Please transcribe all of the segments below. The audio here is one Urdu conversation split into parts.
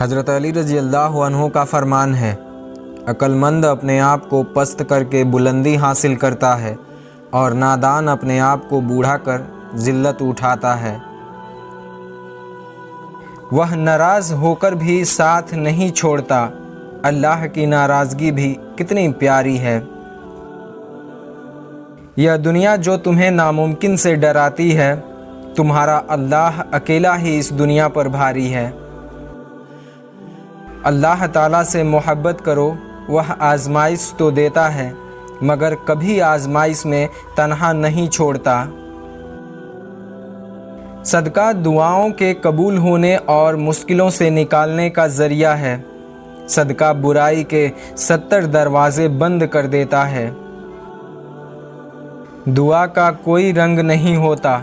حضرت علی رضی اللہ عنہ کا فرمان ہے، عقلمند اپنے آپ کو پست کر کے بلندی حاصل کرتا ہے اور نادان اپنے آپ کو بوڑھا کر ذلت اٹھاتا ہے۔ وہ ناراض ہو کر بھی ساتھ نہیں چھوڑتا، اللہ کی ناراضگی بھی کتنی پیاری ہے۔ یہ دنیا جو تمہیں ناممکن سے ڈراتی ہے، تمہارا اللہ اکیلا ہی اس دنیا پر بھاری ہے۔ اللہ تعالیٰ سے محبت کرو، وہ آزمائش تو دیتا ہے مگر کبھی آزمائش میں تنہا نہیں چھوڑتا۔ صدقہ دعاؤں کے قبول ہونے اور مشکلوں سے نکالنے کا ذریعہ ہے۔ صدقہ برائی کے 70 دروازے بند کر دیتا ہے۔ دعا کا کوئی رنگ نہیں ہوتا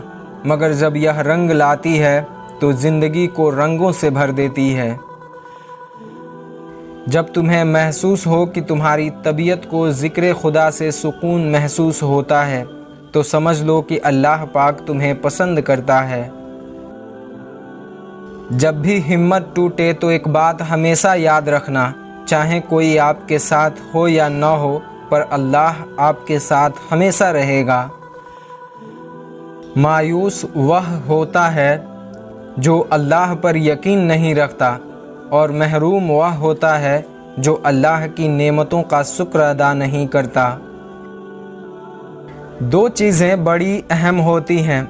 مگر جب یہ رنگ لاتی ہے تو زندگی کو رنگوں سے بھر دیتی ہے۔ جب تمہیں محسوس ہو کہ تمہاری طبیعت کو ذکر خدا سے سکون محسوس ہوتا ہے تو سمجھ لو کہ اللہ پاک تمہیں پسند کرتا ہے۔ جب بھی ہمت ٹوٹے تو ایک بات ہمیشہ یاد رکھنا، چاہے کوئی آپ کے ساتھ ہو یا نہ ہو پر اللہ آپ کے ساتھ ہمیشہ رہے گا۔ مایوس وہ ہوتا ہے جو اللہ پر یقین نہیں رکھتا، اور محروم وہ ہوتا ہے جو اللہ کی نعمتوں کا شکر ادا نہیں کرتا۔ دو چیزیں بڑی اہم ہوتی ہیں،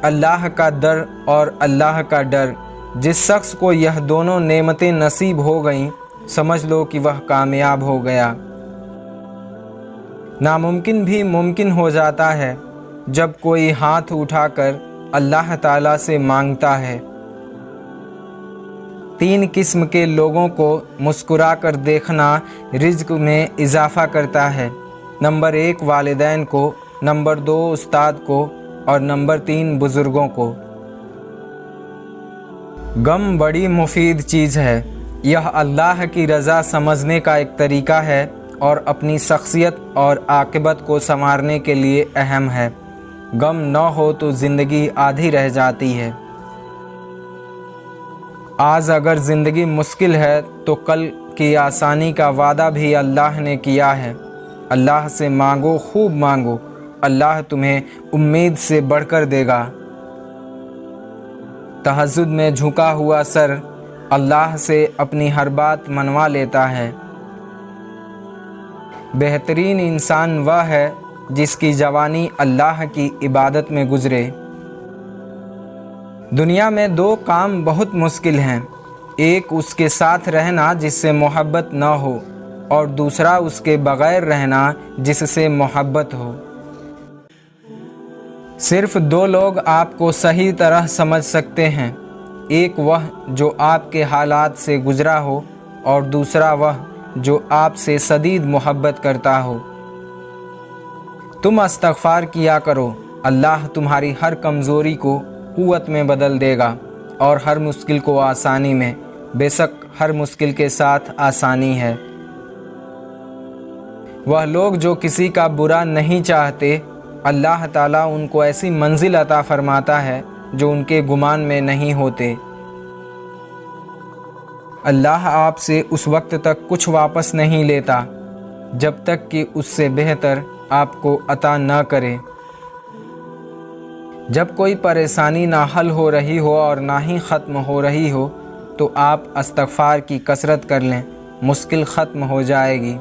اللہ کا ڈر اور اللہ کا ڈر۔ جس شخص کو یہ دونوں نعمتیں نصیب ہو گئیں، سمجھ لو کہ وہ کامیاب ہو گیا۔ ناممکن بھی ممکن ہو جاتا ہے جب کوئی ہاتھ اٹھا کر اللہ تعالیٰ سے مانگتا ہے۔ 3 قسم کے لوگوں کو مسکرا کر دیکھنا رزق میں اضافہ کرتا ہے۔ نمبر 1 والدین کو، نمبر 2 استاد کو اور نمبر 3 بزرگوں کو۔ غم بڑی مفید چیز ہے۔ یہ اللہ کی رضا سمجھنے کا ایک طریقہ ہے اور اپنی شخصیت اور عاقبت کو سنوارنے کے لیے اہم ہے۔ غم نہ ہو تو زندگی آدھی رہ جاتی ہے۔ آج اگر زندگی مشکل ہے تو کل کی آسانی کا وعدہ بھی اللہ نے کیا ہے۔ اللہ سے مانگو، خوب مانگو، اللہ تمہیں امید سے بڑھ کر دے گا۔ تہجد میں جھکا ہوا سر اللہ سے اپنی ہر بات منوا لیتا ہے۔ بہترین انسان وہ ہے جس کی جوانی اللہ کی عبادت میں گزرے۔ دنیا میں 2 کام بہت مشکل ہیں، ایک اس کے ساتھ رہنا جس سے محبت نہ ہو، اور دوسرا اس کے بغیر رہنا جس سے محبت ہو۔ صرف 2 لوگ آپ کو صحیح طرح سمجھ سکتے ہیں، ایک وہ جو آپ کے حالات سے گزرا ہو اور دوسرا وہ جو آپ سے شدید محبت کرتا ہو۔ تم استغفار کیا کرو، اللہ تمہاری ہر کمزوری کو قوت میں بدل دے گا اور ہر مشکل کو آسانی میں۔ بے شک ہر مشکل کے ساتھ آسانی ہے۔ وہ لوگ جو کسی کا برا نہیں چاہتے، اللہ تعالیٰ ان کو ایسی منزل عطا فرماتا ہے جو ان کے گمان میں نہیں ہوتے۔ اللہ آپ سے اس وقت تک کچھ واپس نہیں لیتا جب تک کہ اس سے بہتر آپ کو عطا نہ کرے۔ جب کوئی پریشانی نہ حل ہو رہی ہو اور نہ ہی ختم ہو رہی ہو تو آپ استغفار کی کثرت کر لیں، مشکل ختم ہو جائے گی۔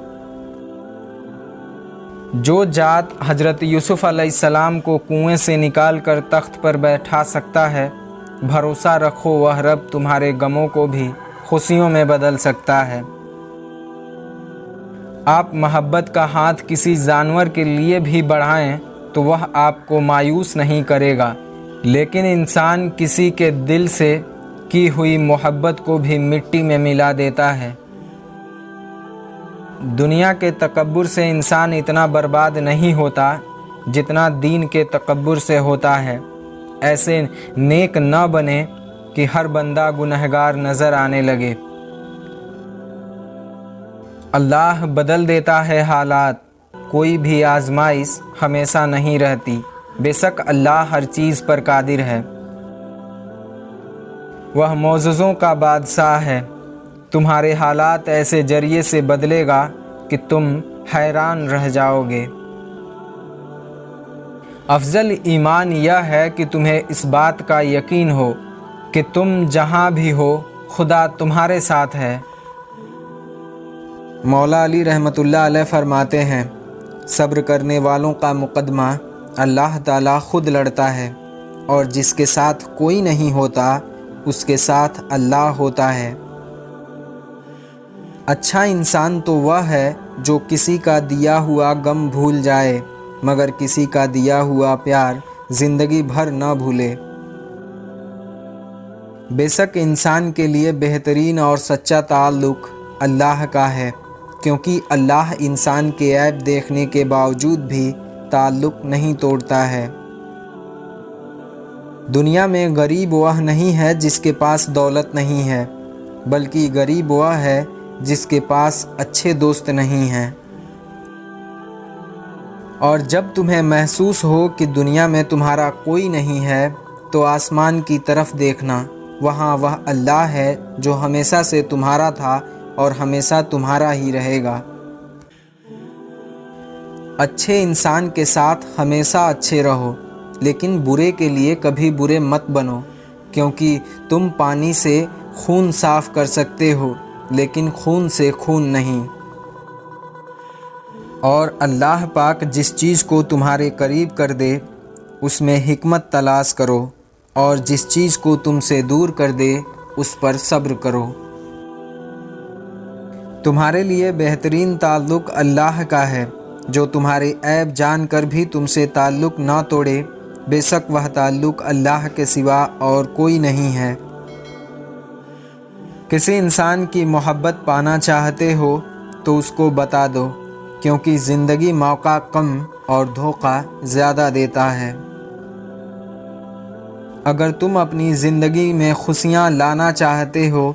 جو ذات حضرت یوسف علیہ السلام کو کنویں سے نکال کر تخت پر بیٹھا سکتا ہے، بھروسہ رکھو وہ رب تمہارے غموں کو بھی خوشیوں میں بدل سکتا ہے۔ آپ محبت کا ہاتھ کسی جانور کے لیے بھی بڑھائیں تو وہ آپ کو مایوس نہیں کرے گا، لیکن انسان کسی کے دل سے کی ہوئی محبت کو بھی مٹی میں ملا دیتا ہے۔ دنیا کے تکبر سے انسان اتنا برباد نہیں ہوتا جتنا دین کے تکبر سے ہوتا ہے۔ ایسے نیک نہ بنے کہ ہر بندہ گنہگار نظر آنے لگے۔ اللہ بدل دیتا ہے حالات، کوئی بھی آزمائش ہمیشہ نہیں رہتی۔ بے شک اللہ ہر چیز پر قادر ہے، وہ معجزوں کا بادشاہ ہے۔ تمہارے حالات ایسے ذریعے سے بدلے گا کہ تم حیران رہ جاؤ گے۔ افضل ایمان یہ ہے کہ تمہیں اس بات کا یقین ہو کہ تم جہاں بھی ہو خدا تمہارے ساتھ ہے۔ مولا علی رحمۃ اللہ علیہ فرماتے ہیں، صبر کرنے والوں کا مقدمہ اللہ تعالیٰ خود لڑتا ہے، اور جس کے ساتھ کوئی نہیں ہوتا اس کے ساتھ اللہ ہوتا ہے۔ اچھا انسان تو وہ ہے جو کسی کا دیا ہوا غم بھول جائے، مگر کسی کا دیا ہوا پیار زندگی بھر نہ بھولے۔ بے شک انسان کے لیے بہترین اور سچا تعلق اللہ کا ہے، کیونکہ اللہ انسان کے عیب دیکھنے کے باوجود بھی تعلق نہیں توڑتا ہے۔ دنیا میں غریب وہ نہیں ہے جس کے پاس دولت نہیں ہے، بلکہ غریب وہ ہے جس کے پاس اچھے دوست نہیں ہیں۔ اور جب تمہیں محسوس ہو کہ دنیا میں تمہارا کوئی نہیں ہے تو آسمان کی طرف دیکھنا، وہاں وہ اللہ ہے جو ہمیشہ سے تمہارا تھا اور ہمیشہ تمہارا ہی رہے گا۔ اچھے انسان کے ساتھ ہمیشہ اچھے رہو، لیکن برے کے لیے کبھی برے مت بنو، کیونکہ تم پانی سے خون صاف کر سکتے ہو لیکن خون سے خون نہیں۔ اور اللہ پاک جس چیز کو تمہارے قریب کر دے اس میں حکمت تلاش کرو، اور جس چیز کو تم سے دور کر دے اس پر صبر کرو۔ تمہارے لیے بہترین تعلق اللہ کا ہے، جو تمہارے عیب جان کر بھی تم سے تعلق نہ توڑے۔ بے شک وہ تعلق اللہ کے سوا اور کوئی نہیں ہے۔ کسی انسان کی محبت پانا چاہتے ہو تو اس کو بتا دو، کیونکہ زندگی موقع کم اور دھوکہ زیادہ دیتا ہے۔ اگر تم اپنی زندگی میں خوشیاں لانا چاہتے ہو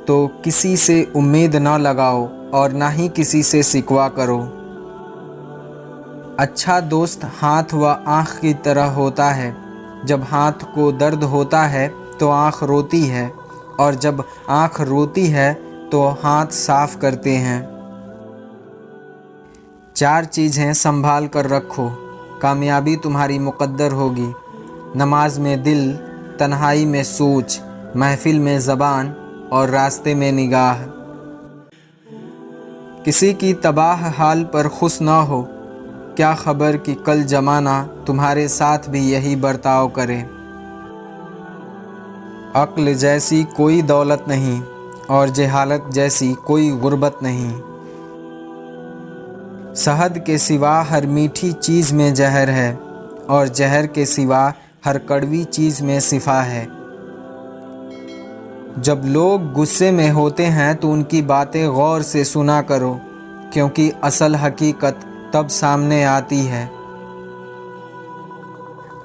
تو کسی سے امید نہ لگاؤ اور نہ ہی کسی سے شکوہ کرو۔ اچھا دوست ہاتھ و آنکھ کی طرح ہوتا ہے، جب ہاتھ کو درد ہوتا ہے تو آنکھ روتی ہے، اور جب آنکھ روتی ہے تو ہاتھ صاف کرتے ہیں۔ 4 چیزیں سنبھال کر رکھو، کامیابی تمہاری مقدر ہوگی۔ نماز میں دل، تنہائی میں سوچ، محفل میں زبان اور راستے میں نگاہ۔ کسی کی تباہ حال پر خوش نہ ہو، کیا خبر کہ کل زمانہ تمہارے ساتھ بھی یہی برتاؤ کرے۔ عقل جیسی کوئی دولت نہیں اور جہالت جیسی کوئی غربت نہیں۔ شہد کے سوا ہر میٹھی چیز میں زہر ہے، اور زہر کے سوا ہر کڑوی چیز میں شفا ہے۔ جب لوگ غصے میں ہوتے ہیں تو ان کی باتیں غور سے سنا کرو، کیونکہ اصل حقیقت تب سامنے آتی ہے۔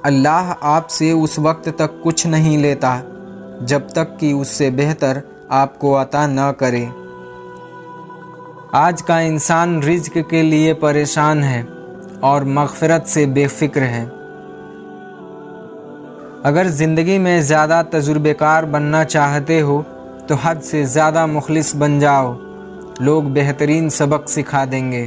اللہ آپ سے اس وقت تک کچھ نہیں لیتا جب تک کہ اس سے بہتر آپ کو عطا نہ کرے۔ آج کا انسان رزق کے لیے پریشان ہے اور مغفرت سے بے فکر ہے۔ اگر زندگی میں زیادہ تجربے کار بننا چاہتے ہو تو حد سے زیادہ مخلص بن جاؤ، لوگ بہترین سبق سکھا دیں گے۔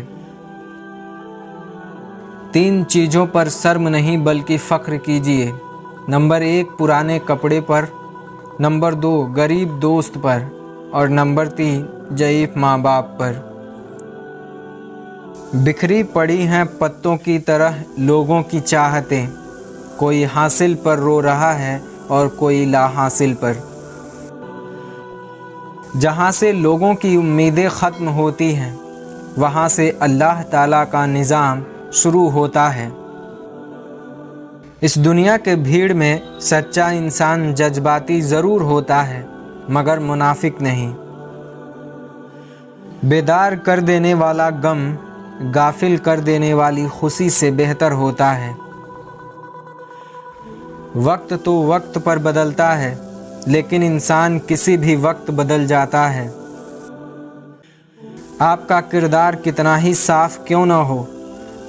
3 چیزوں پر شرم نہیں بلکہ فخر کیجیے۔ نمبر 1 پرانے کپڑے پر، نمبر 2 غریب دوست پر، اور نمبر 3 ضعیف ماں باپ پر۔ بکھری پڑی ہیں پتوں کی طرح لوگوں کی چاہتیں، کوئی حاصل پر رو رہا ہے اور کوئی لا حاصل پر۔ جہاں سے لوگوں کی امیدیں ختم ہوتی ہیں وہاں سے اللہ تعالیٰ کا نظام شروع ہوتا ہے۔ اس دنیا کے بھیڑ میں سچا انسان جذباتی ضرور ہوتا ہے مگر منافق نہیں۔ بیدار کر دینے والا غم غافل کر دینے والی خوشی سے بہتر ہوتا ہے۔ وقت تو وقت پر بدلتا ہے لیکن انسان کسی بھی وقت بدل جاتا ہے۔ آپ کا کردار کتنا ہی صاف کیوں نہ ہو،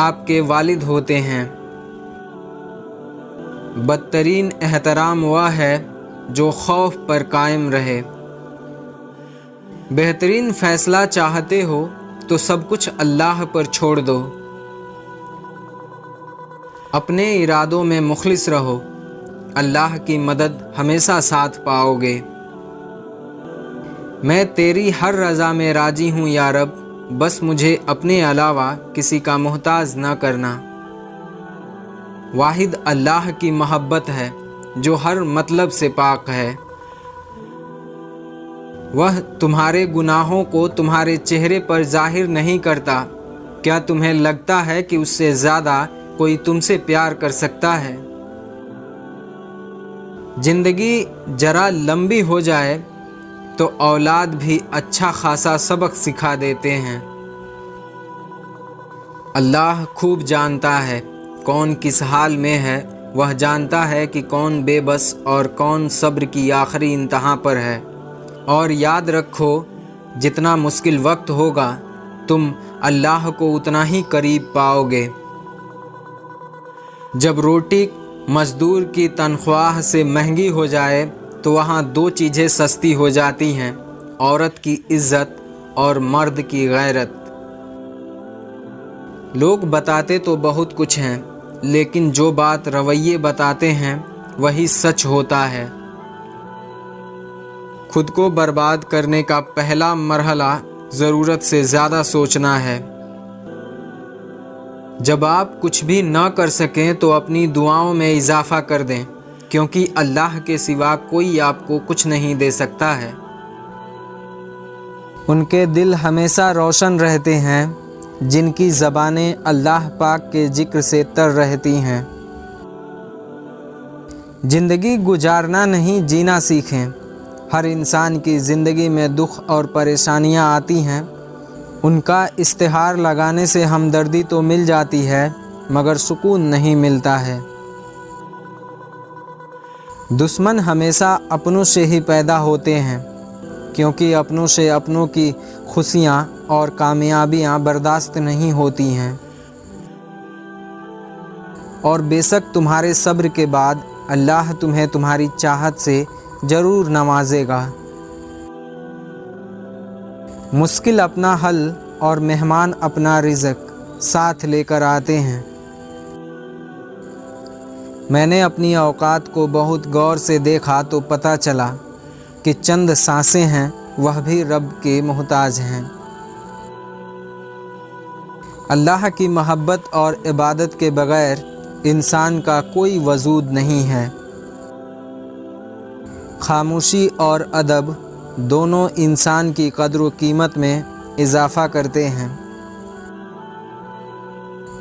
آپ کے والد ہوتے ہیں۔ بدترین احترام وہ ہے جو خوف پر قائم رہے۔ بہترین فیصلہ چاہتے ہو تو سب کچھ اللہ پر چھوڑ دو۔ اپنے ارادوں میں مخلص رہو، اللہ کی مدد ہمیشہ ساتھ پاؤ گے۔ میں تیری ہر رضا میں راضی ہوں یا رب، بس مجھے اپنے علاوہ کسی کا محتاج نہ کرنا۔ واحد اللہ کی محبت ہے جو ہر مطلب سے پاک ہے۔ وہ تمہارے گناہوں کو تمہارے چہرے پر ظاہر نہیں کرتا۔ کیا تمہیں لگتا ہے کہ اس سے زیادہ کوئی تم سے پیار کر سکتا ہے؟ زندگی ذرا لمبی ہو جائے تو اولاد بھی اچھا خاصا سبق سکھا دیتے ہیں۔ اللہ خوب جانتا ہے کون کس حال میں ہے۔ وہ جانتا ہے کہ کون بے بس اور کون صبر کی آخری انتہا پر ہے۔ اور یاد رکھو، جتنا مشکل وقت ہوگا تم اللہ کو اتنا ہی قریب پاؤ گے۔ جب روٹی مزدور کی تنخواہ سے مہنگی ہو جائے تو وہاں دو چیزیں سستی ہو جاتی ہیں، عورت کی عزت اور مرد کی غیرت۔ لوگ بتاتے تو بہت کچھ ہیں، لیکن جو بات رویے بتاتے ہیں وہی سچ ہوتا ہے۔ خود کو برباد کرنے کا پہلا مرحلہ ضرورت سے زیادہ سوچنا ہے۔ جب آپ کچھ بھی نہ کر سکیں تو اپنی دعاؤں میں اضافہ کر دیں، کیونکہ اللہ کے سوا کوئی آپ کو کچھ نہیں دے سکتا ہے۔ ان کے دل ہمیشہ روشن رہتے ہیں جن کی زبانیں اللہ پاک کے ذکر سے تر رہتی ہیں۔ زندگی گزارنا نہیں، جینا سیکھیں۔ ہر انسان کی زندگی میں دکھ اور پریشانیاں آتی ہیں۔ ان کا اشتہار لگانے سے ہمدردی تو مل جاتی ہے، مگر سکون نہیں ملتا ہے۔ دشمن ہمیشہ اپنوں سے ہی پیدا ہوتے ہیں، کیونکہ اپنوں سے اپنوں کی خوشیاں اور کامیابیاں برداشت نہیں ہوتی ہیں۔ اور بے شک تمہارے صبر کے بعد اللہ تمہیں تمہاری چاہت سے ضرور نوازے گا۔ مشکل اپنا حل اور مہمان اپنا رزق ساتھ لے کر آتے ہیں۔ میں نے اپنی اوقات کو بہت غور سے دیکھا تو پتہ چلا کہ چند سانسیں ہیں، وہ بھی رب کے محتاج ہیں۔ اللہ کی محبت اور عبادت کے بغیر انسان کا کوئی وجود نہیں ہے۔ خاموشی اور ادب دونوں انسان کی قدر و قیمت میں اضافہ کرتے ہیں۔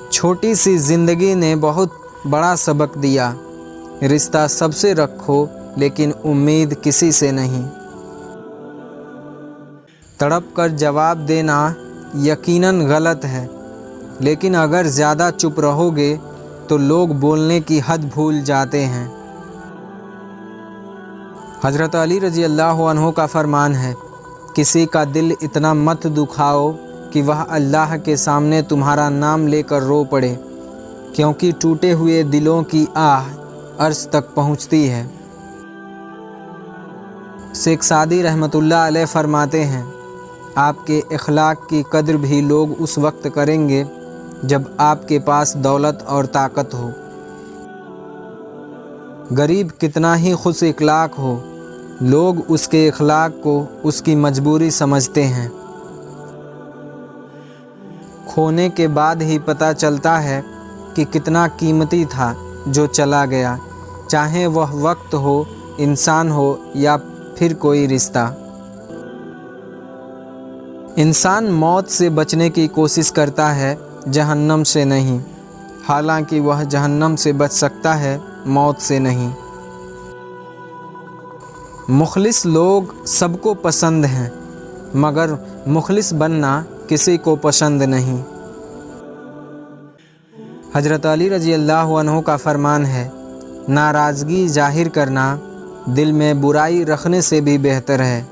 چھوٹی سی زندگی نے بہت بڑا سبق دیا، رشتہ سب سے رکھو لیکن امید کسی سے نہیں۔ تڑپ کر جواب دینا یقیناً غلط ہے، لیکن اگر زیادہ چپ رہو گے تو لوگ بولنے کی حد بھول جاتے ہیں۔ حضرت علی رضی اللہ عنہ کا فرمان ہے، کسی کا دل اتنا مت دکھاؤ کہ وہ اللہ کے سامنے تمہارا نام لے کر رو پڑے، کیونکہ ٹوٹے ہوئے دلوں کی آہ عرش تک پہنچتی ہے۔ شیخ سعدی رحمۃ اللہ علیہ فرماتے ہیں، آپ کے اخلاق کی قدر بھی لوگ اس وقت کریں گے جب آپ کے پاس دولت اور طاقت ہو۔ غریب کتنا ہی خوش اخلاق ہو، لوگ اس کے اخلاق کو اس کی مجبوری سمجھتے ہیں۔ کھونے کے بعد ہی پتہ چلتا ہے کہ کتنا قیمتی تھا جو چلا گیا، چاہے وہ وقت ہو، انسان ہو یا پھر کوئی رشتہ۔ انسان موت سے بچنے کی کوشش کرتا ہے، جہنم سے نہیں، حالانکہ وہ جہنم سے بچ سکتا ہے، موت سے نہیں۔ مخلص لوگ سب کو پسند ہیں، مگر مخلص بننا کسی کو پسند نہیں۔ حضرت علی رضی اللہ عنہ کا فرمان ہے، ناراضگی ظاہر کرنا دل میں برائی رکھنے سے بھی بہتر ہے۔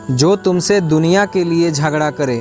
جو تم سے دنیا کے لیے جھگڑا کرے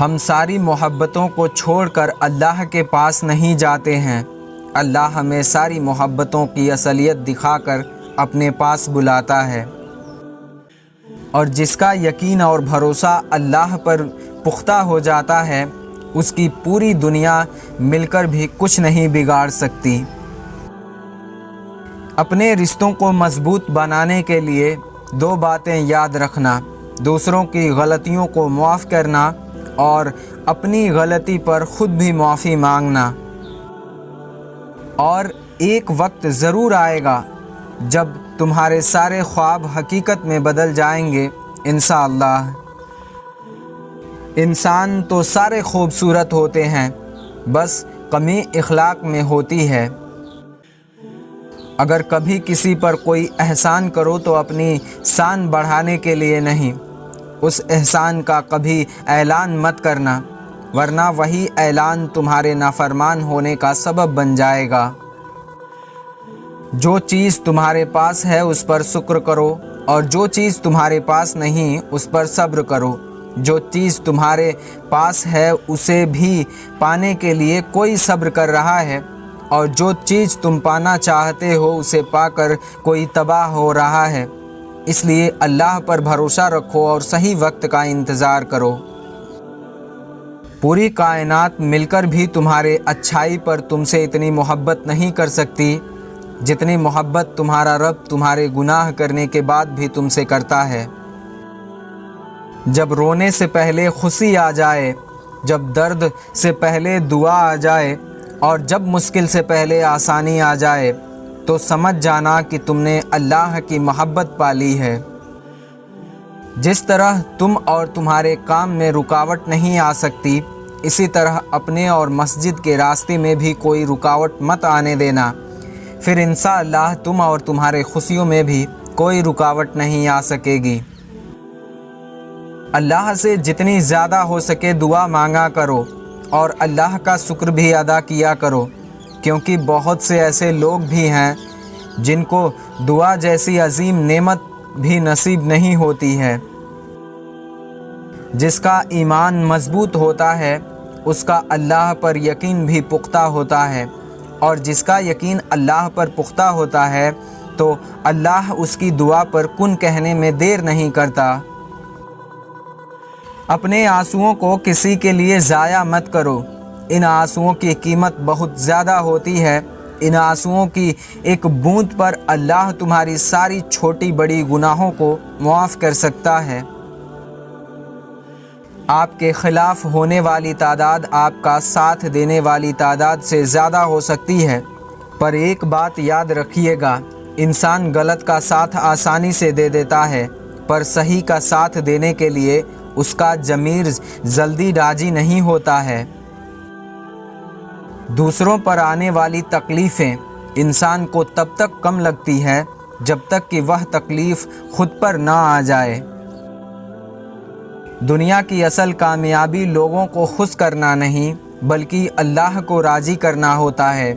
ہم ساری محبتوں کو چھوڑ کر اللہ کے پاس نہیں جاتے ہیں۔ اللہ ہمیں ساری محبتوں کی اصلیت دکھا کر اپنے پاس بلاتا ہے، اور جس کا یقین اور بھروسہ اللہ پر پختہ ہو جاتا ہے، اس کی پوری دنیا مل کر بھی کچھ نہیں بگاڑ سکتی۔ اپنے رشتوں کو مضبوط بنانے کے لیے 2 باتیں یاد رکھنا: دوسروں کی غلطیوں کو معاف کرنا اور اپنی غلطی پر خود بھی معافی مانگنا۔ اور ایک وقت ضرور آئے گا جب تمہارے سارے خواب حقیقت میں بدل جائیں گے انشاءاللہ۔ انسان تو سارے خوبصورت ہوتے ہیں، بس کمی اخلاق میں ہوتی ہے۔ اگر کبھی کسی پر کوئی احسان کرو تو اپنی شان بڑھانے کے لیے نہیں، اس احسان کا کبھی اعلان مت کرنا، ورنہ وہی اعلان تمہارے نافرمان ہونے کا سبب بن جائے گا۔ جو چیز تمہارے پاس ہے اس پر شکر کرو، اور جو چیز تمہارے پاس نہیں اس پر صبر کرو۔ جو چیز تمہارے پاس ہے اسے بھی پانے کے لیے کوئی صبر کر رہا ہے، اور جو چیز تم پانا چاہتے ہو اسے پا کر کوئی تباہ ہو رہا ہے۔ اس لیے اللہ پر بھروسہ رکھو اور صحیح وقت کا انتظار کرو۔ پوری کائنات مل کر بھی تمہارے اچھائی پر تم سے اتنی محبت نہیں کر سکتی جتنی محبت تمہارا رب تمہارے گناہ کرنے کے بعد بھی تم سے کرتا ہے۔ جب رونے سے پہلے خوشی آ جائے، جب درد سے پہلے دعا آ جائے، اور جب مشکل سے پہلے آسانی آ جائے، تو سمجھ جانا کہ تم نے اللہ کی محبت پالی ہے۔ جس طرح تم اور تمہارے کام میں رکاوٹ نہیں آ سکتی، اسی طرح اپنے اور مسجد کے راستے میں بھی کوئی رکاوٹ مت آنے دینا، پھر انشاءاللہ تم اور تمہارے خوشیوں میں بھی کوئی رکاوٹ نہیں آ سکے گی۔ اللہ سے جتنی زیادہ ہو سکے دعا مانگا کرو، اور اللہ کا شکر بھی ادا کیا کرو، کیونکہ بہت سے ایسے لوگ بھی ہیں جن کو دعا جیسی عظیم نعمت بھی نصیب نہیں ہوتی ہے۔ جس کا ایمان مضبوط ہوتا ہے اس کا اللہ پر یقین بھی پختہ ہوتا ہے، اور جس کا یقین اللہ پر پختہ ہوتا ہے تو اللہ اس کی دعا پر کن کہنے میں دیر نہیں کرتا۔ اپنے آنسوؤں کو کسی کے لیے ضائع مت کرو، ان آنسوؤں کی قیمت بہت زیادہ ہوتی ہے۔ ان آنسوؤں کی ایک بوند پر اللہ تمہاری ساری چھوٹی بڑی گناہوں کو معاف کر سکتا ہے۔ آپ کے خلاف ہونے والی تعداد آپ کا ساتھ دینے والی تعداد سے زیادہ ہو سکتی ہے، پر ایک بات یاد رکھیے گا، انسان غلط کا ساتھ آسانی سے دے دیتا ہے، پر صحیح کا ساتھ دینے کے لیے اس کا ضمیر جلدی راضی نہیں ہوتا ہے۔ دوسروں پر آنے والی تکلیفیں انسان کو تب تک کم لگتی ہے جب تک کہ وہ تکلیف خود پر نہ آ جائے۔ دنیا کی اصل کامیابی لوگوں کو خوش کرنا نہیں بلکہ اللہ کو راضی کرنا ہوتا ہے۔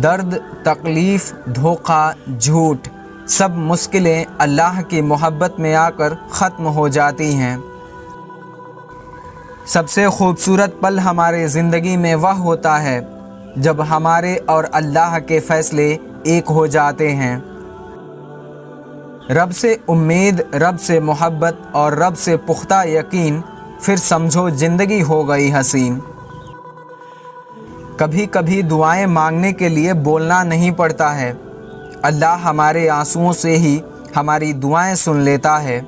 درد، تکلیف، دھوکہ، جھوٹ، سب مشکلیں اللہ کی محبت میں آ کر ختم ہو جاتی ہیں۔ سب سے خوبصورت پل ہمارے زندگی میں وہ ہوتا ہے جب ہمارے اور اللہ کے فیصلے ایک ہو جاتے ہیں۔ رب سے امید، رب سے محبت اور رب سے پختہ یقین، پھر سمجھو زندگی ہو گئی حسین۔ کبھی کبھی دعائیں مانگنے کے لیے بولنا نہیں پڑتا ہے، اللہ ہمارے آنسوؤں سے ہی ہماری دعائیں سن لیتا ہے۔